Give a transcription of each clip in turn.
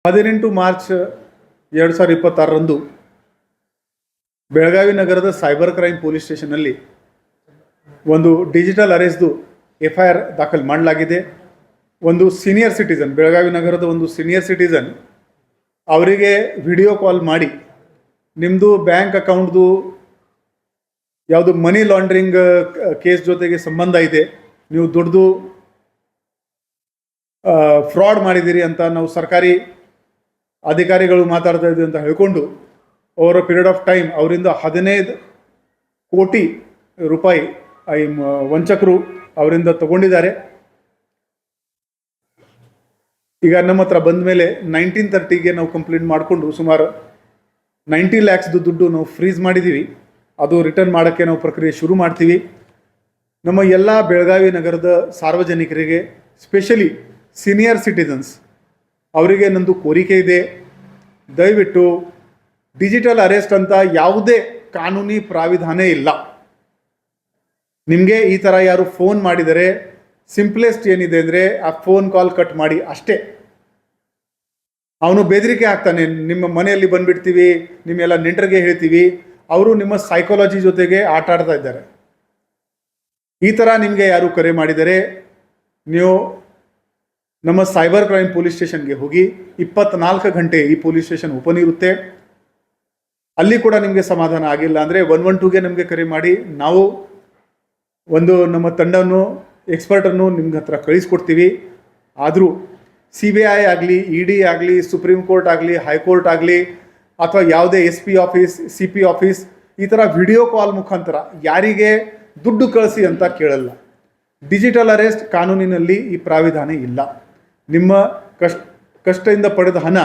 18 March 2026ರಂದು Belagavi ನಗರದ cyber crime police ಸ್ಟೇಷನ್ನಲ್ಲಿ ಒಂದು digital ಅರೆಸ್ಟ್ದು FIR ದಾಖಲು ಮಾಡಲಾಗಿದೆ. ಒಂದು ಸೀನಿಯರ್ ಸಿಟಿಸನ್, ಬೆಳಗಾವಿ ನಗರದ ಒಂದು ಸೀನಿಯರ್ ಸಿಟಿಸನ್ ಅವರಿಗೆ ವಿಡಿಯೋ ಕಾಲ್ ಮಾಡಿ ನಿಮ್ಮದು ಬ್ಯಾಂಕ್ ಅಕೌಂಟ್ದು ಯಾವುದು ಮನಿ ಲಾಂಡ್ರಿಂಗ್ ಕೇಸ್ ಜೊತೆಗೆ ಸಂಬಂಧ ಇದೆ, ನೀವು ದುಡ್ದು ಫ್ರಾಡ್ ಮಾಡಿದ್ದೀರಿ ಅಂತ ನಾವು ಸರ್ಕಾರಿ ಅಧಿಕಾರಿಗಳು ಮಾತಾಡ್ತಾ ಇದ್ದೀವಿ ಅಂತ ಹೇಳ್ಕೊಂಡು ಓವರ್ ಪೀರಿಯಡ್ ಆಫ್ ಟೈಮ್ ಅವರಿಂದ 15 ಕೋಟಿ ರೂಪಾಯಿ ವಂಚಕರು ಅವರಿಂದ ತಗೊಂಡಿದ್ದಾರೆ. ಈಗ ನಮ್ಮ ಹತ್ರ ಬಂದ ಮೇಲೆ 1930ಗೆ ನಾವು ಕಂಪ್ಲೇಂಟ್ ಮಾಡಿಕೊಂಡು ಸುಮಾರು 90 ಲ್ಯಾಕ್ಸ್ದು ದುಡ್ಡು ನಾವು ಫ್ರೀಸ್ ಮಾಡಿದ್ದೀವಿ. ಅದು ರಿಟರ್ನ್ ಮಾಡೋಕ್ಕೆ ನಾವು ಪ್ರಕ್ರಿಯೆ ಶುರು ಮಾಡ್ತೀವಿ. ನಮ್ಮ ಎಲ್ಲ ಬೆಳಗಾವಿ ನಗರದ ಸಾರ್ವಜನಿಕರಿಗೆ, ಸ್ಪೆಷಲಿ ಸೀನಿಯರ್ ಸಿಟಿಸನ್ಸ್ ಅವರಿಗೆ ನಂದು ಕೋರಿಕೆ ಇದೆ, ದಯವಿಟ್ಟು ಡಿಜಿಟಲ್ ಅರೆಸ್ಟ್ ಅಂತ ಯಾವುದೇ ಕಾನೂನಿ ಪ್ರಾವಿಧಾನ ಇಲ್ಲ. ನಿಮಗೆ ಈ ಥರ ಯಾರು ಫೋನ್ ಮಾಡಿದರೆ ಸಿಂಪ್ಲೆಸ್ಟ್ ಏನಿದೆ ಅಂದರೆ ಆ ಫೋನ್ ಕಾಲ್ ಕಟ್ ಮಾಡಿ ಅಷ್ಟೇ. ಅವನು ಬೆದರಿಕೆ ಹಾಕ್ತಾನೆ, ನಿಮ್ಮ ಮನೆಯಲ್ಲಿ ಬಂದುಬಿಡ್ತೀವಿ, ನಿಮ್ಮೆಲ್ಲ ನೆಂಟರಿಗೆ ಹೇಳ್ತೀವಿ. ಅವರು ನಿಮ್ಮ ಸೈಕಾಲಜಿ ಜೊತೆಗೆ ಆಟ ಆಡ್ತಾ ಇದ್ದಾರೆ. ಈ ಥರ ನಿಮಗೆ ಯಾರು ಕರೆ ಮಾಡಿದರೆ ನೀವು ನಮ್ಮ ಸೈಬರ್ ಕ್ರೈಮ್ ಪೊಲೀಸ್ ಸ್ಟೇಷನ್ಗೆ ಹೋಗಿ, 24 ಗಂಟೆ ಈ ಪೊಲೀಸ್ ಸ್ಟೇಷನ್ ಓಪನ್ ಇರುತ್ತೆ. ಅಲ್ಲಿ ಕೂಡ ನಿಮಗೆ ಸಮಾಧಾನ ಆಗಿಲ್ಲ ಅಂದರೆ 112ಗೆ ನಮಗೆ ಕರೆ ಮಾಡಿ, ನಾವು ನಮ್ಮ ತಂಡವನ್ನು ಎಕ್ಸ್ಪರ್ಟನ್ನು ನಿಮ್ಗೆ ಹತ್ರ ಕಳಿಸ್ಕೊಡ್ತೀವಿ. ಆದರೂ CBI ಆಗಲಿ, ED ಆಗಲಿ, ಸುಪ್ರೀಂ ಕೋರ್ಟ್ ಆಗಲಿ, ಹೈಕೋರ್ಟ್ ಆಗಲಿ, ಅಥವಾ ಯಾವುದೇ SP ಆಫೀಸ್, CP ಆಫೀಸ್ ಈ ಥರ ವಿಡಿಯೋ ಕಾಲ್ ಮುಖಾಂತರ ಯಾರಿಗೆ ದುಡ್ಡು ಕಳಿಸಿ ಅಂತ ಕೇಳಲ್ಲ. ಡಿಜಿಟಲ್ ಅರೆಸ್ಟ್ ಕಾನೂನಿನಲ್ಲಿ ಈ ಪ್ರಾವಿಧಾನ ಇಲ್ಲ. ನಿಮ್ಮ ಕಷ್ಟದಿಂದ ಪಡೆದ ಹಣ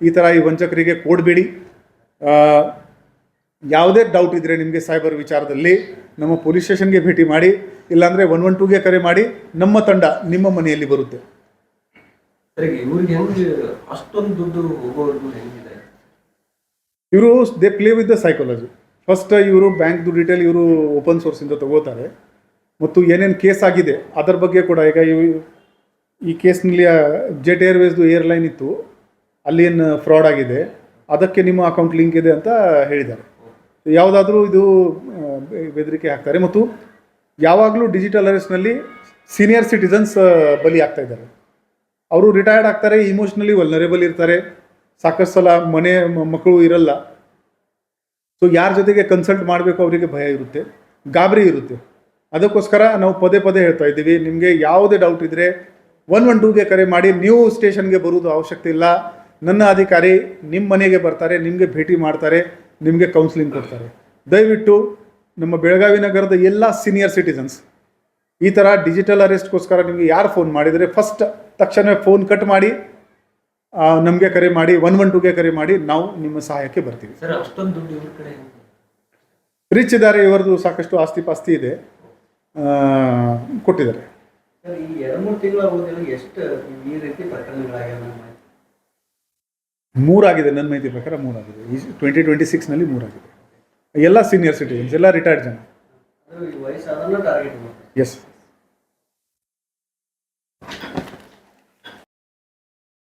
ಈ ಥರ ಈ ವಂಚಕರಿಗೆ ಕೊಡಬೇಡಿ. ಯಾವುದೇ ಡೌಟ್ ಇದ್ದರೆ ನಿಮಗೆ ಸೈಬರ್ ವಿಚಾರದಲ್ಲಿ ನಮ್ಮ ಪೊಲೀಸ್ ಸ್ಟೇಷನ್ಗೆ ಭೇಟಿ ಮಾಡಿ, ಇಲ್ಲಾಂದರೆ 112ಗೆ ಕರೆ ಮಾಡಿ. ನಮ್ಮ ತಂಡ ನಿಮ್ಮ ಮನೆಯಲ್ಲಿ ಬರುತ್ತೆ. ಇವರು they play with the psychology. First ಇವರು ಬ್ಯಾಂಕ್ದು ಡೀಟೇಲ್ ಇವರು ಓಪನ್ ಸೋರ್ಸಿಂದ ತಗೋತಾರೆ, ಮತ್ತು ಏನೇನು ಕೇಸ್ ಆಗಿದೆ ಅದರ ಬಗ್ಗೆ ಕೂಡ. ಈಗ ಈ ಕೇಸ್ನಲ್ಲಿ ಜೆಟ್ ಏರ್ವೇಸ್ದು ಏರ್ಲೈನ್ ಇತ್ತು, ಅಲ್ಲಿ ಏನು ಫ್ರಾಡ್ ಆಗಿದೆ, ಅದಕ್ಕೆ ನಿಮ್ಮ ಅಕೌಂಟ್ ಲಿಂಕ್ ಇದೆ ಅಂತ ಹೇಳಿದ್ದಾರೆ. ಯಾವುದಾದ್ರೂ ಇದು ಬೆದರಿಕೆ ಹಾಕ್ತಾರೆ. ಮತ್ತು ಯಾವಾಗಲೂ ಡಿಜಿಟಲ್ ಅರೆಸ್ಟ್ನಲ್ಲಿ ಸೀನಿಯರ್ ಸಿಟಿಸನ್ಸ್ ಬಲಿ ಆಗ್ತಾ ಇದ್ದಾರೆ. ಅವರು ರಿಟೈರ್ಡ್ ಆಗ್ತಾರೆ, ಇಮೋಷ್ನಲಿ ವಲ್ನರೇಬಲ್ ಇರ್ತಾರೆ, ಸಾಕಷ್ಟು ಸಲ ಮಕ್ಕಳು ಇರಲ್ಲ. ಸೊ ಯಾರ ಜೊತೆಗೆ ಕನ್ಸಲ್ಟ್ ಮಾಡಬೇಕು ಅವರಿಗೆ ಭಯ ಇರುತ್ತೆ, ಗಾಬರಿ ಇರುತ್ತೆ. ಅದಕ್ಕೋಸ್ಕರ ನಾವು ಪದೇ ಪದೇ ಹೇಳ್ತಾ ಇದ್ದೀವಿ, ನಿಮಗೆ ಯಾವುದೇ ಡೌಟ್ ಇದ್ದರೆ 112ಗೆ ಕರೆ ಮಾಡಿ. ನೀವು ಸ್ಟೇಷನ್ಗೆ ಬರೋದು ಅವಶ್ಯಕತೆ ಇಲ್ಲ. ನನ್ನ ಅಧಿಕಾರಿ ನಿಮ್ಮ ಮನೆಗೆ ಬರ್ತಾರೆ, ನಿಮಗೆ ಭೇಟಿ ಮಾಡ್ತಾರೆ, ನಿಮಗೆ ಕೌನ್ಸಿಲಿಂಗ್ ಕೊಡ್ತಾರೆ. ದಯವಿಟ್ಟು ನಮ್ಮ ಬೆಳಗಾವಿ ನಗರದ ಎಲ್ಲ ಸೀನಿಯರ್ ಸಿಟಿಸನ್ಸ್ ಈ ಥರ ಡಿಜಿಟಲ್ ಅರೆಸ್ಟ್ಗೋಸ್ಕರ ನಿಮಗೆ ಯಾರು ಫೋನ್ ಮಾಡಿದರೆ ಫಸ್ಟ್ ತಕ್ಷಣ ಫೋನ್ ಕಟ್ ಮಾಡಿ ನಮಗೆ ಕರೆ ಮಾಡಿ, 112ಗೆ ಕರೆ ಮಾಡಿ. ನಾವು ನಿಮ್ಮ ಸಹಾಯಕ್ಕೆ ಬರ್ತೀವಿ. ರಿಚ್ ಇದ್ದಾರೆ, ಇವರದು ಸಾಕಷ್ಟು ಆಸ್ತಿ ಪಾಸ್ತಿ ಇದೆ, ಕೊಟ್ಟಿದ್ದಾರೆ. ಮೂರಾಗಿದೆ, ನನ್ನ ಮಾಹಿತಿ ಪ್ರಕಾರ 3 ಆಗಿದೆ. ಈ 2026ನಲ್ಲಿ 3 ಆಗಿದೆ. ಎಲ್ಲ ಸೀನಿಯರ್ ಸಿಟಿಸನ್ಸ್, ಎಲ್ಲ ರಿಟೈರ್ಡ್ ಜನ. ಎಸ್.